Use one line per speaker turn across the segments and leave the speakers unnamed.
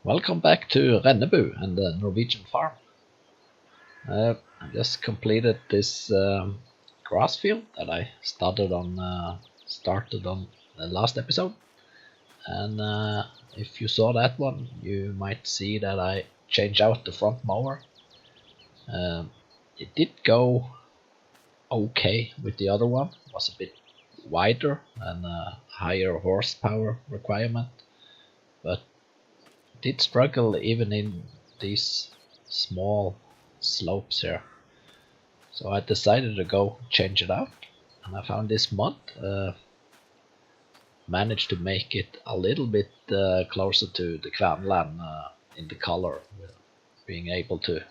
Welcome back to Rennebu and the Norwegian Farm. I just completed this grass field that I started on the last episode, and if you saw that one, you might see that I changed out the front mower. It did go okay with the other one. It was a bit wider and a higher horsepower requirement, but did struggle even in these small slopes here. So I decided to go change it out, and I found this mod. Managed to make it a little bit closer to the Kverneland in the color, being able to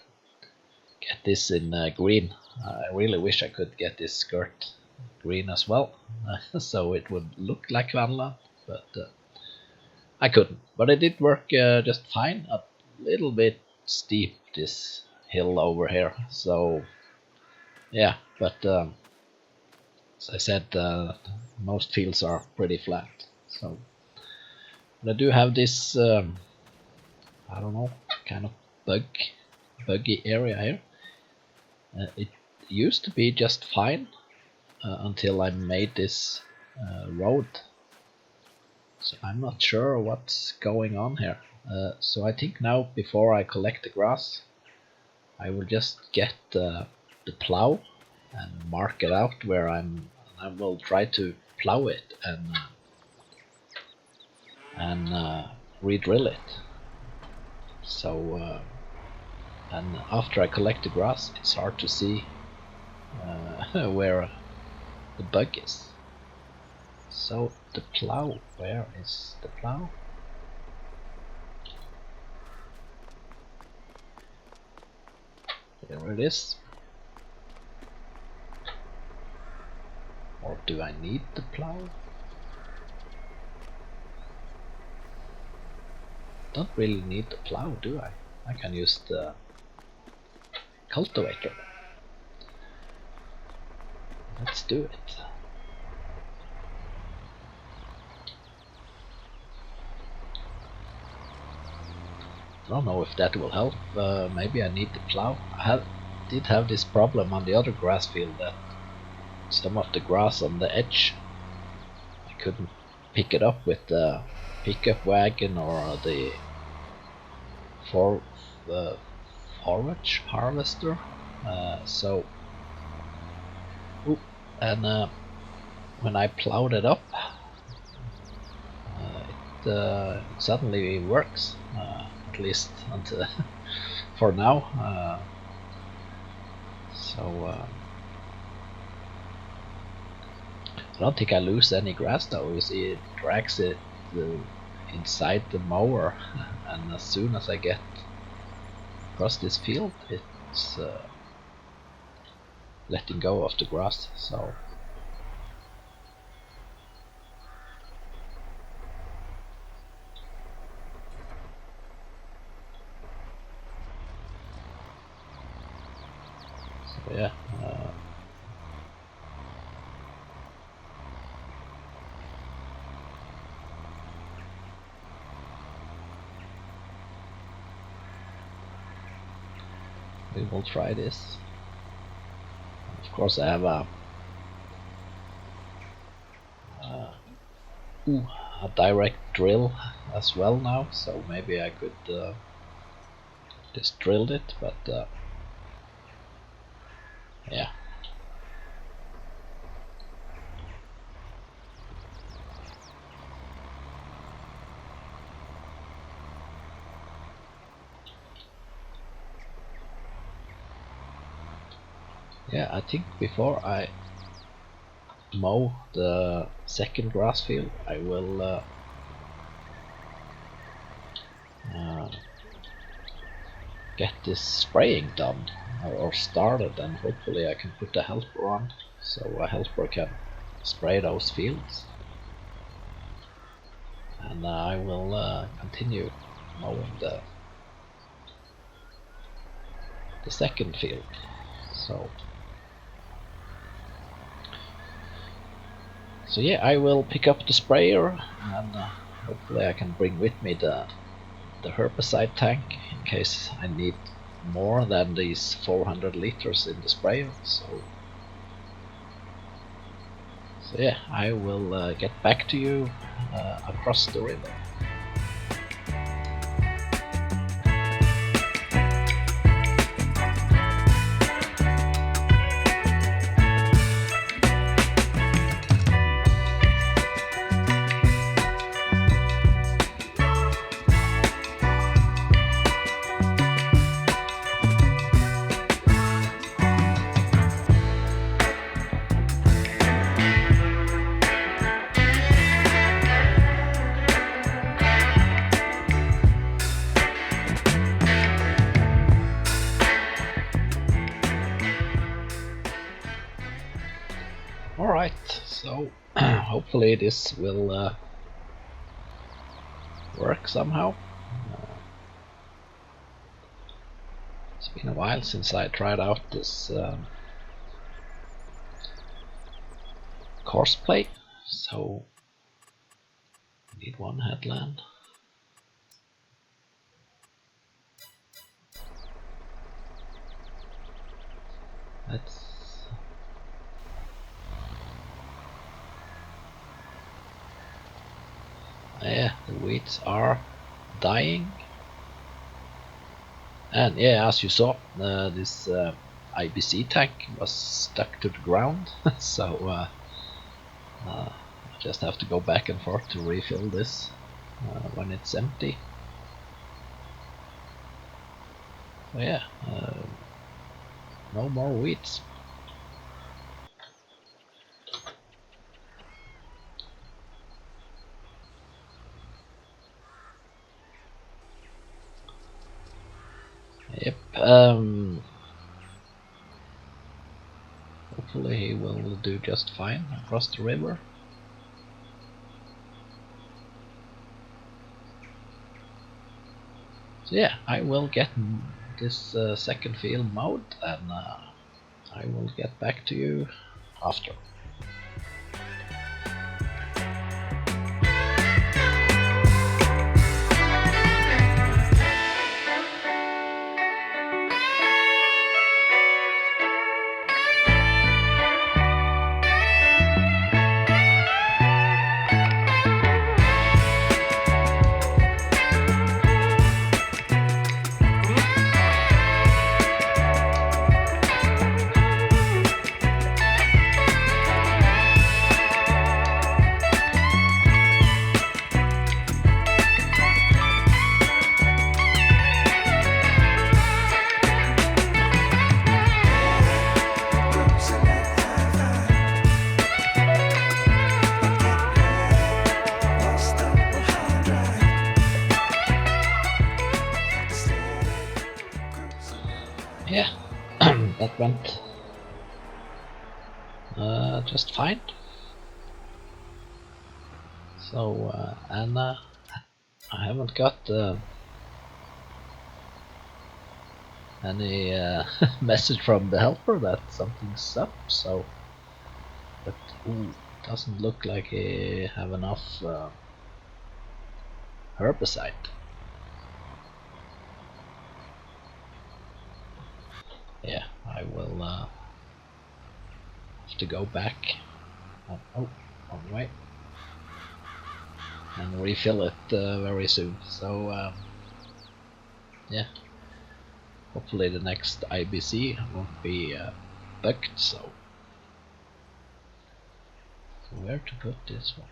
get this in green. I really wish I could get this skirt green as well, so it would look like Kverneland, but I couldn't. But it did work just fine. A little bit steep, this hill over here, so yeah, but as I said, most fields are pretty flat. So but I do have this I don't know, kind of buggy area here. It used to be just fine until I made this road, so I'm not sure what's going on here. So I think now, before I collect the grass, I will just get the plow and mark it out where I will try to plow it and re-drill it. So and after I collect the grass, it's hard to see where the bug is. So the plow, where is the plow? There it is. Or do I need the plow? Don't really need the plow, do I? I can use the cultivator. Let's do it. I don't know if that will help. Maybe I need the plow. I did have this problem on the other grass field, that some of the grass on the edge, I couldn't pick it up with the pickup wagon or the forage harvester. When I plowed it up, it suddenly works, at least until for now. I don't think I lose any grass though. You see, it drags it inside the mower, and as soon as I get across this field, it's letting go of the grass. So yeah. We will try this. Of course, I have a direct drill as well now, so maybe I could just drill it, but yeah. Yeah, I think before I mow the second grass field, I will get this spraying done or started, and hopefully I can put a helper on, so a helper can spray those fields, and I will continue mowing the second field. So yeah, I will pick up the sprayer, and hopefully I can bring with me the the herbicide tank in case I need more than these 400 liters in the sprayer. So yeah, I will get back to you across the river. Alright, so hopefully this will work somehow. It's been a while since I tried out this course plate, so I need one headland. Let's yeah, the weeds are dying, and yeah, as you saw, this IBC tank was stuck to the ground, so I just have to go back and forth to refill this when it's empty. So yeah, no more weeds. Yep. Hopefully he will do just fine across the river. So yeah, I will get this second field mowed, and I will get back to you after. Yeah, that went just fine. So and I haven't got any message from the helper that something's up. So, but doesn't look like he have enough herbicide. Yeah, I will have to go back. Oh, wrong way. And refill it very soon. So yeah, hopefully the next IBC won't be bugged. So where to put this one?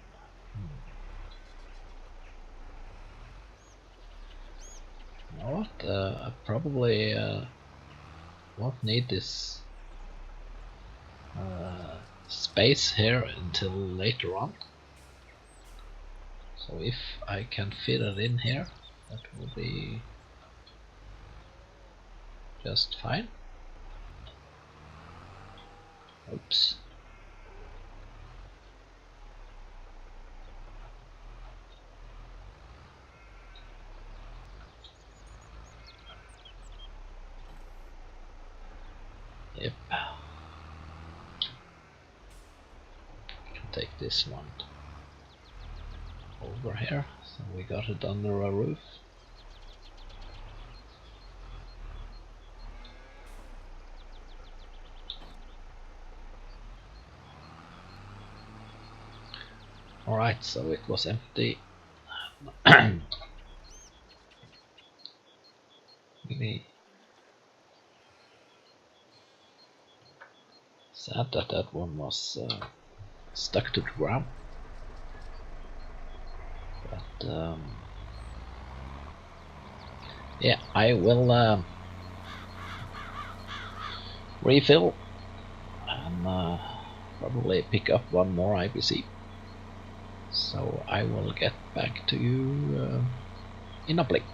You know what? I probably won't need this space here until later on. So if I can fit it in here, that will be just fine. Oops. Yep. Can take this one over here, so we got it under a roof. Alright, so it was empty. Really sad that that one was stuck to the ground. But yeah, I will refill and probably pick up one more IBC. So I will get back to you in a blink.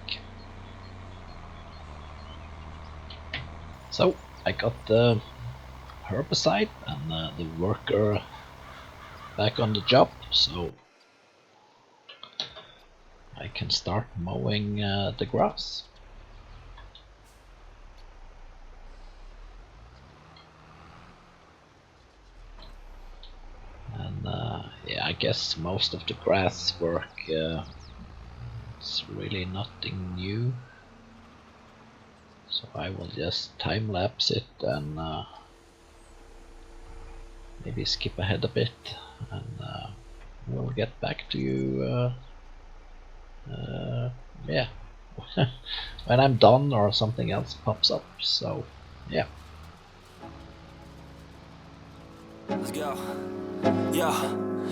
So I got the herbicide and the worker back on the job, so I can start mowing the grass. And yeah, I guess most of the grass work it's really nothing new, so I will just time lapse it and maybe skip ahead a bit, and we'll get back to you yeah when I'm done or something else pops up. So yeah,
let's go. Yeah,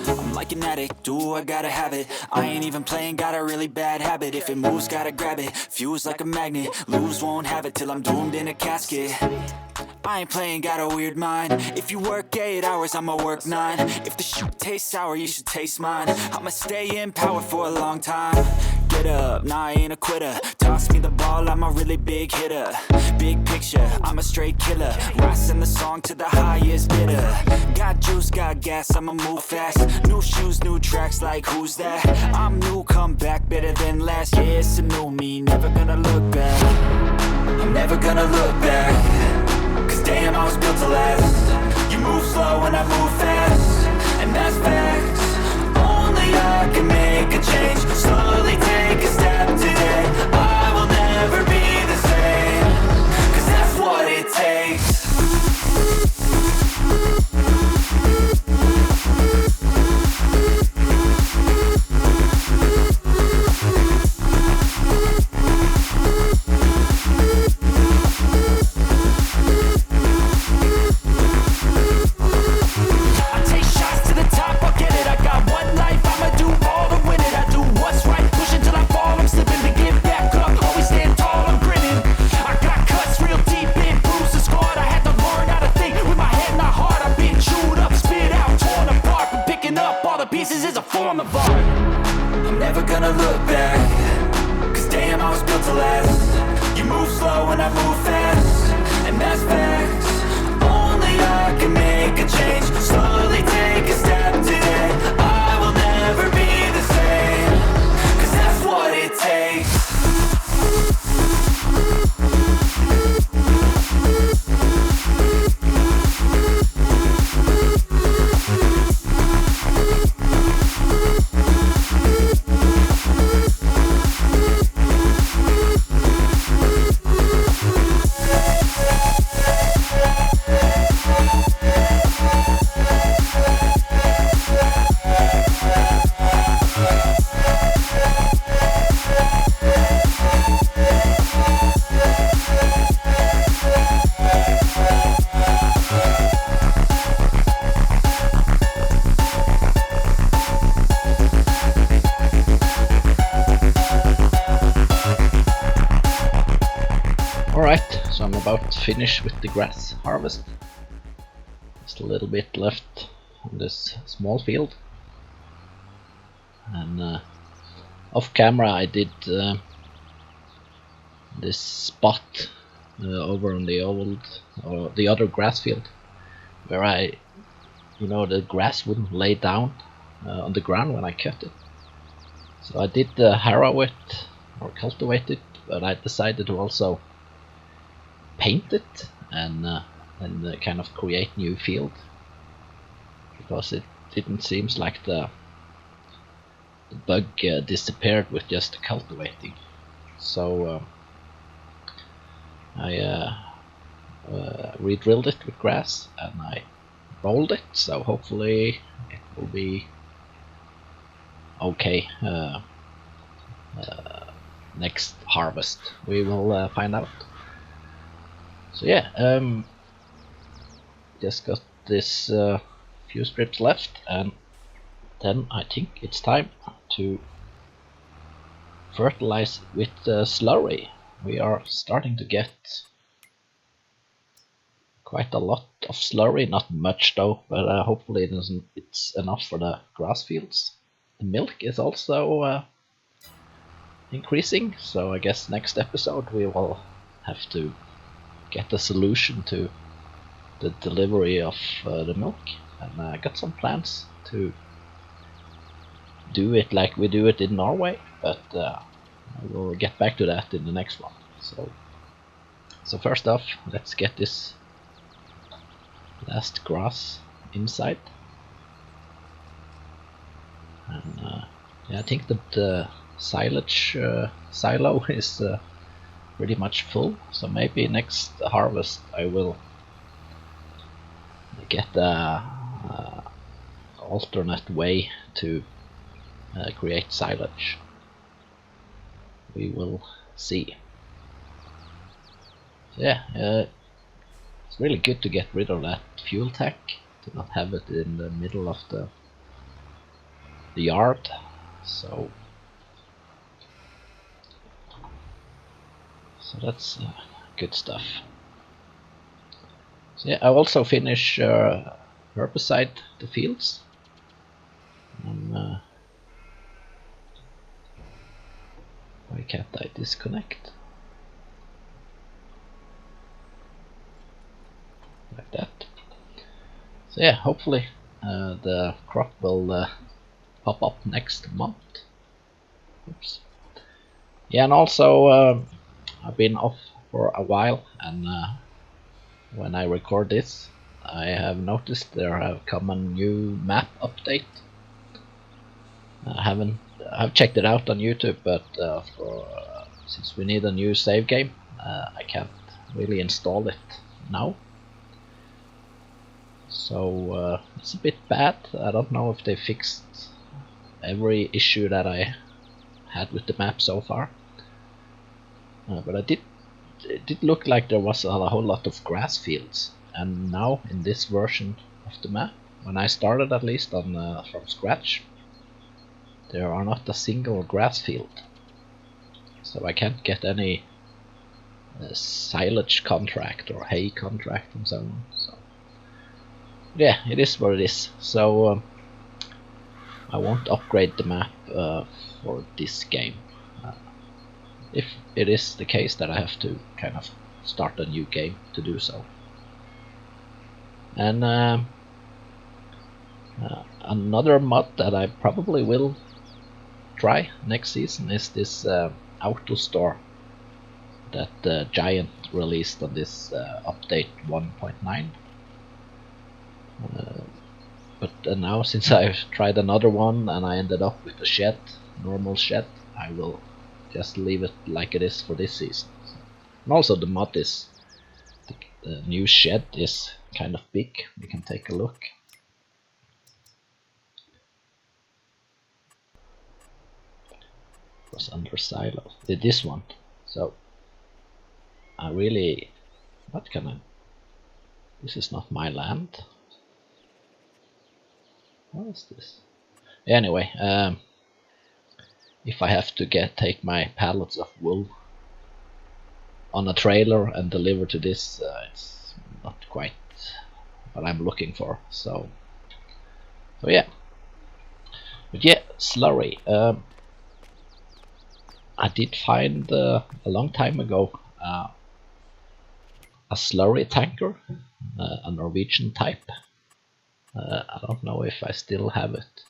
I'm like an addict, do I gotta have it. I ain't even playing, got a really bad habit. If it moves, gotta grab it, fuse like a magnet. Lose, won't have it till I'm doomed in a casket. I ain't playing, got a weird mind. If you work 8 hours, I'ma work 9. If the shoot tastes sour, you should taste mine. I'ma stay in power for a long time. Get up, nah, I ain't a quitter. Toss me the ball, I'm a really big hitter. Big picture, I'm a straight killer. Rising the song to the highest bidder. Got juice, got gas, I'ma move fast. New shoes, new tracks, like who's that? I'm new, come back, better than last. Yeah, it's a new me, never gonna look back. I'm never gonna look back. Cause damn, I was built to last. You move slow and I move fast, and that's facts. Only I can make a change. Slowly take a step today. I will never be the same. Cause that's what it takes.
so I'm about to finish with the grass harvest. Just a little bit left on this small field, and off camera I did this spot over on the the other grass field where the grass wouldn't lay down on the ground when I cut it. So I did harrow it or cultivate it, but I decided to also paint it and kind of create new field, because it didn't seems like the bug disappeared with just cultivating. So I re-drilled it with grass and I rolled it, so hopefully it will be okay next harvest. We will find out. So yeah, just got this few strips left, and then I think it's time to fertilize with slurry. We are starting to get quite a lot of slurry, not much though, but hopefully it's enough for the grass fields. The milk is also increasing, so I guess next episode we will have to get a solution to the delivery of the milk, and I got some plans to do it like we do it in Norway, but I will get back to that in the next one. So first off, let's get this last grass inside, and yeah, I think that the silage silo is pretty much full, so maybe next harvest I will get a alternate way to create silage. We will see. So yeah, it's really good to get rid of that fuel tank, to not have it in the middle of the yard. So that's good stuff. So yeah, I also finish herbicide the fields. Why can't I disconnect? Like that. So yeah, hopefully the crop will pop up next month. Oops. Yeah, and also I've been off for a while, and when I record this, I have noticed there have come a new map update. I've checked it out on YouTube, but since we need a new save game, I can't really install it now. So it's a bit bad. I don't know if they fixed every issue that I had with the map so far, but it did look like there was a whole lot of grass fields, and now in this version of the map, when I started at least on from scratch, there are not a single grass field, so I can't get any silage contract or hay contract and so on. So yeah, it is what it is. So I won't upgrade the map for this game, if it is the case that I have to kind of start a new game to do so. And another mod that I probably will try next season is this auto store that Giant released on this update 1.9. But now, since I've tried another one and I ended up with a shed, normal shed, I will just leave it like it is for this season. And also the mod is, the new shed is kind of big. We can take a look. It was under silo. This one. So I really, what can I? This is not my land. What is this? Anyway, if I have to take my pallets of wool on a trailer and deliver to this, it's not quite what I'm looking for. So yeah. But yeah, slurry. I did find a long time ago a slurry tanker, a Norwegian type. I don't know if I still have it,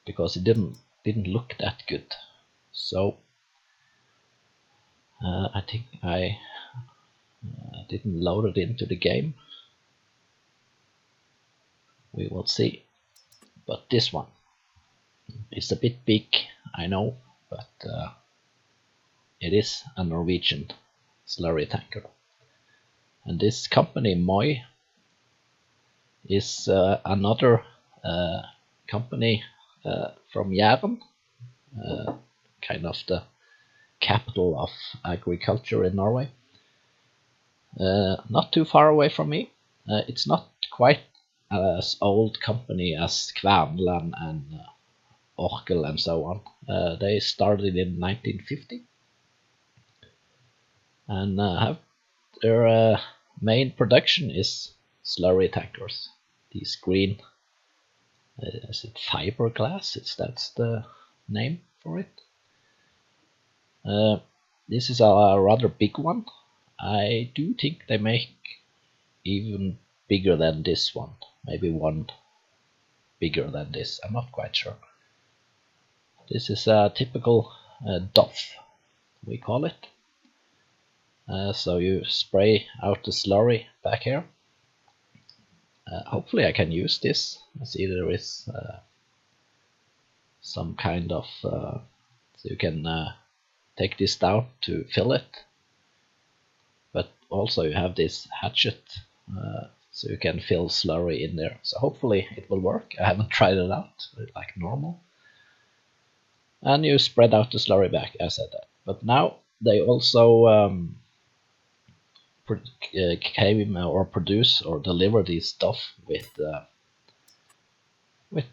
because it didn't look that good. So I think I didn't load it into the game. We will see. But this one is a bit big, I know, but it is a Norwegian slurry tanker. And this company Moi is another company from Jæren, kind of the capital of agriculture in Norway. Not too far away from me. It's not quite as old company as Kverneland and Orkel and so on. They started in 1950 and have their main production is slurry tankers. These green, is it fiberglass? That's the name for it. This is a rather big one. I do think they make even bigger than this one. Maybe one bigger than this. I'm not quite sure. This is a typical Doff, we call it. So you spray out the slurry back here. Hopefully I can use this. I see there is some kind of so you can take this down to fill it, but also you have this hatchet so you can fill slurry in there. So hopefully it will work. I haven't tried it out like normal. And you spread out the slurry back, I said that. But now they also came or produce or deliver this stuff with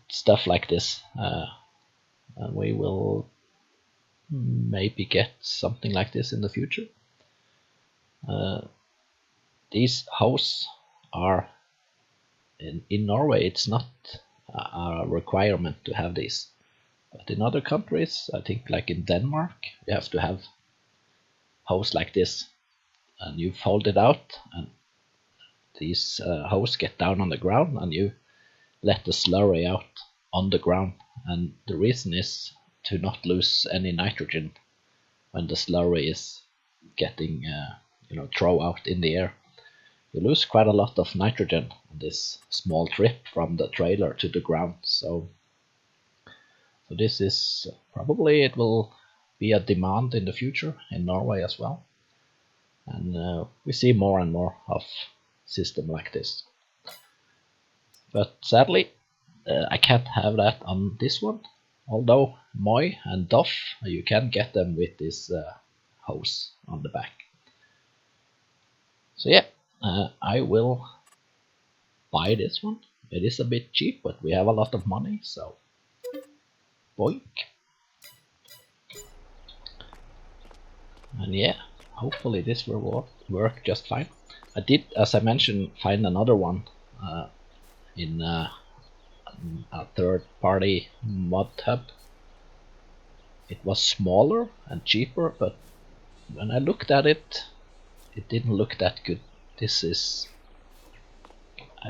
stuff like this, and we will maybe get something like this in the future. These hoses are in Norway. It's not a requirement to have these, but in other countries, I think like in Denmark, you have to have hose like this, and you fold it out, and these hoses get down on the ground, and you let the slurry out on the ground. And the reason is to not lose any nitrogen when the slurry is getting thrown out in the air. You lose quite a lot of nitrogen on this small trip from the trailer to the ground. So this is probably, it will be a demand in the future in Norway as well, and we see more and more of system like this. But sadly I can't have that on this one, although Moi and Doff, you can get them with this hose on the back. So yeah, I will buy this one. It is a bit cheap, but we have a lot of money, so boink. And yeah, hopefully this will work just fine. I did, as I mentioned, find another one in a third-party mod hub. It was smaller and cheaper, but when I looked at it, it didn't look that good. This is,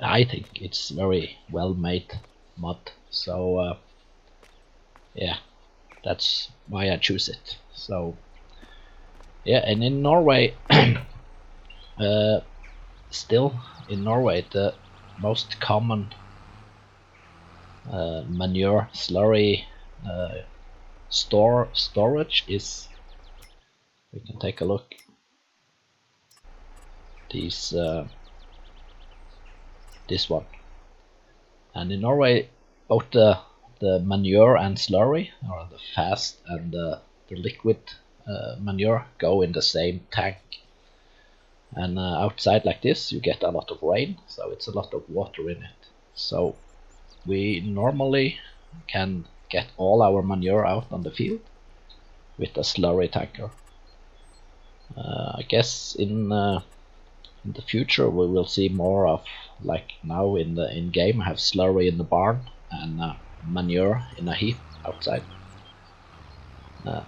I think it's very well made mod, so yeah, that's why I choose it. So yeah, and in Norway still in Norway the most common manure slurry storage is, we can take a look, these this one. And in Norway both the manure and slurry, or the fast and the liquid manure, go in the same tank. And outside like this you get a lot of rain, so it's a lot of water in it. So we normally can get all our manure out on the field with a slurry tanker. I guess in the future we will see more of, like now in game I have slurry in the barn and manure in a heap outside. I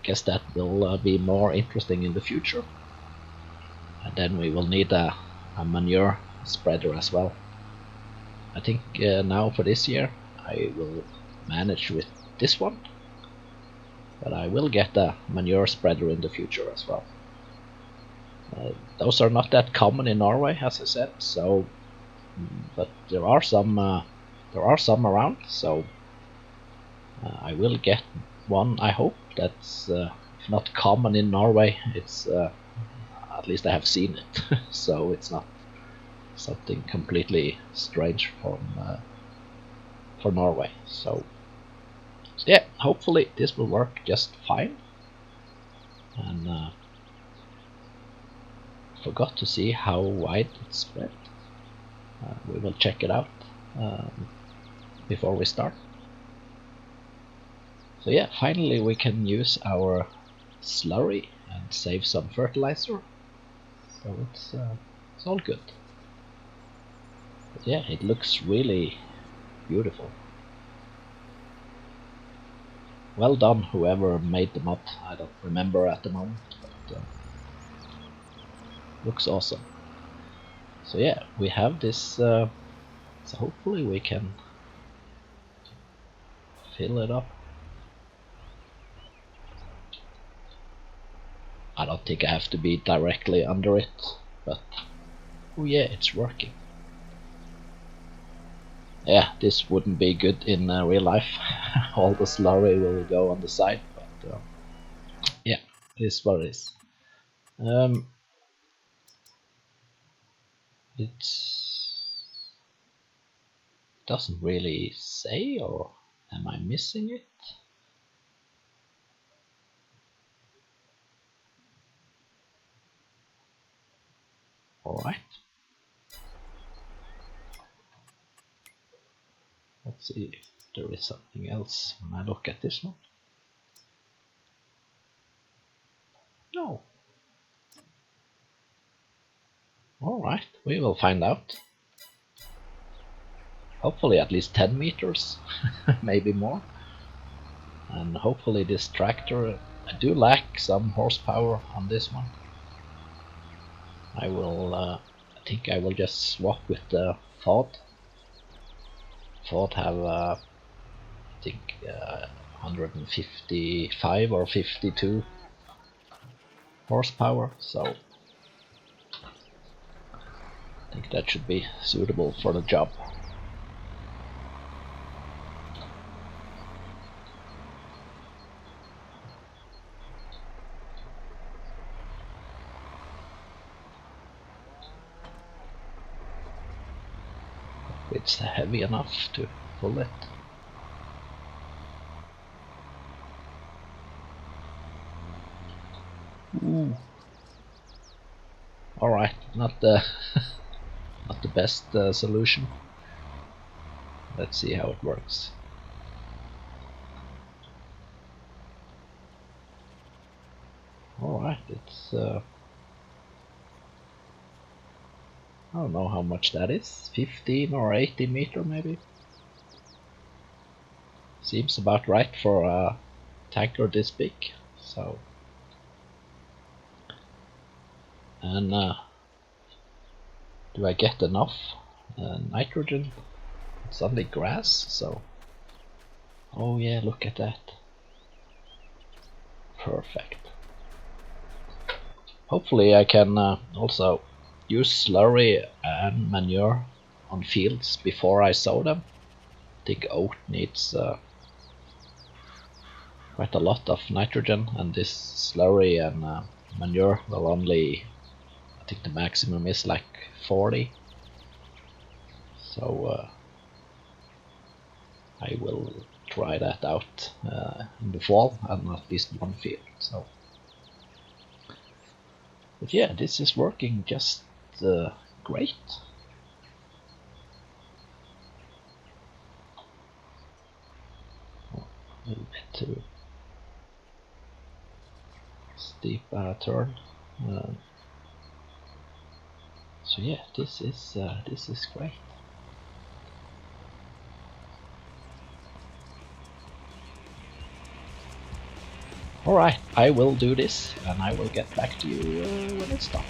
guess that will be more interesting in the future, and then we will need a manure spreader as well. I think now for this year I will manage with this one, but I will get a manure spreader in the future as well. Those are not that common in Norway, as I said, so but there are some around, so I will get one. I hope that's if not common in Norway, it's at least I have seen it so it's not something completely strange from for Norway. So yeah, hopefully this will work just fine. And forgot to see how wide it's spread. We will check it out before we start. So yeah, finally we can use our slurry and save some fertilizer. So it's all good. But yeah, it looks really beautiful. Well done, whoever made the mod. I don't remember at the moment, but looks awesome. So yeah, we have this. So hopefully we can fill it up. I don't think I have to be directly under it, but oh yeah, it's working. Yeah, this wouldn't be good in real life. All the slurry will go on the side, but yeah, it is what it is. It doesn't really say, or am I missing it? Alright. Let's see if there is something else when I look at this one. No. Alright, we will find out. Hopefully at least 10 meters, maybe more. And hopefully this tractor, I do lack some horsepower on this one. I think I will just swap with the Ford. Ford have I think 155 or 52 horsepower, so I think that should be suitable for the job. It's heavy enough to pull it. Ooh. All right, not the not the best solution. Let's see how it works. All right, it's I don't know how much that is, 15 or 18 meter maybe. Seems about right for a tanker this big. So, and do I get enough nitrogen? It's only grass, so oh yeah, look at that. Perfect. Hopefully I can also use slurry and manure on fields before I sow them. I think oat needs quite a lot of nitrogen, and this slurry and manure will only, I think the maximum is like 40. So I will try that out in the fall and at least one field. So, but yeah, this is working just great. A little bit too steep turn. So yeah, this is great. Alright, I will do this and I will get back to you when it's done.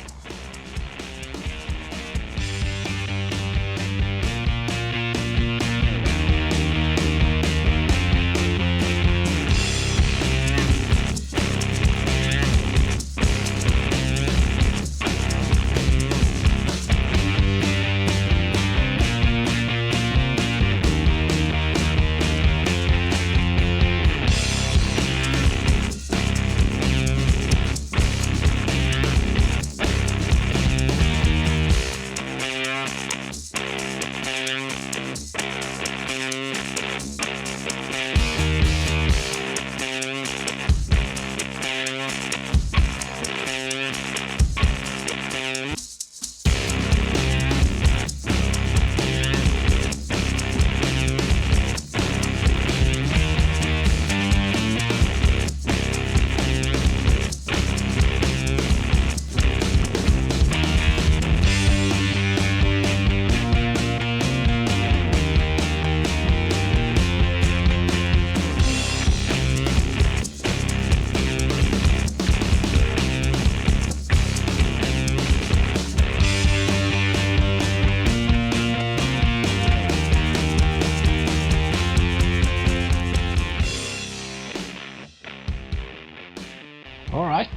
Alright,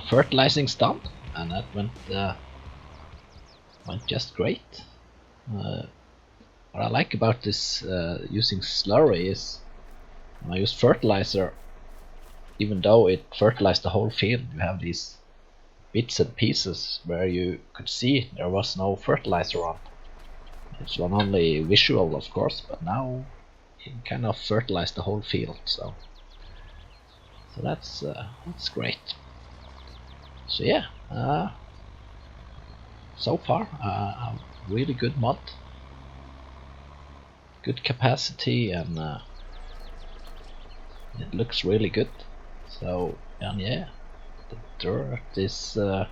fertilizing's done, and that went just great. What I like about this using slurry is when I use fertilizer, even though it fertilized the whole field, you have these bits and pieces where you could see there was no fertilizer on. It's one only visual, of course, but now you can kind of fertilize the whole field, so that's great. So yeah, so far a really good mod, good capacity, and it looks really good. So and yeah, the dirt is yeah,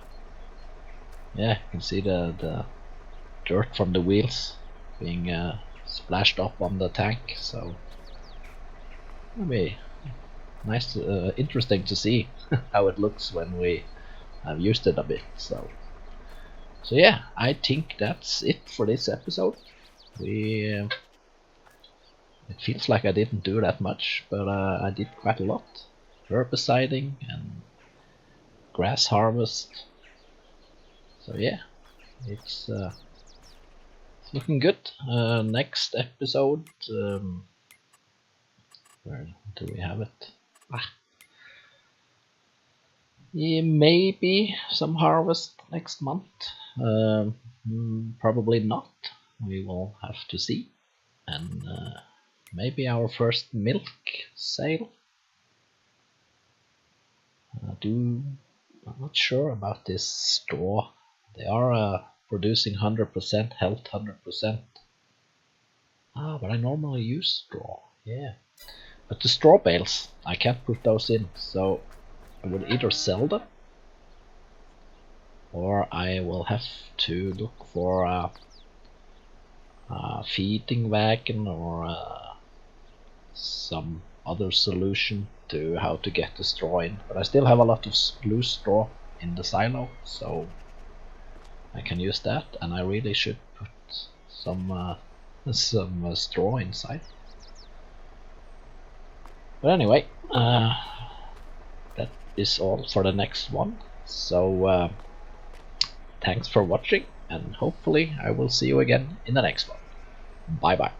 you can see the dirt from the wheels being splashed up on the tank, so it'll be nice, interesting to see how it looks when we have used it a bit. So yeah, I think that's it for this episode. It feels like I didn't do that much, but I did quite a lot. Herbiciding and grass harvest. So yeah, it's looking good. Next episode, where do we have it? Yeah, maybe some harvest next month. Probably not. We will have to see. And maybe our first milk sale. I'm not sure about this straw. They are producing 100% health, 100%. But I normally use straw. Yeah. But the straw bales, I can't put those in, so I will either sell them, or I will have to look for a feeding wagon or some other solution to how to get the straw in. But I still have a lot of loose straw in the silo, so I can use that, and I really should put some straw inside. But anyway, that is all for the next one. So thanks for watching, and hopefully I will see you again in the next one. Bye bye.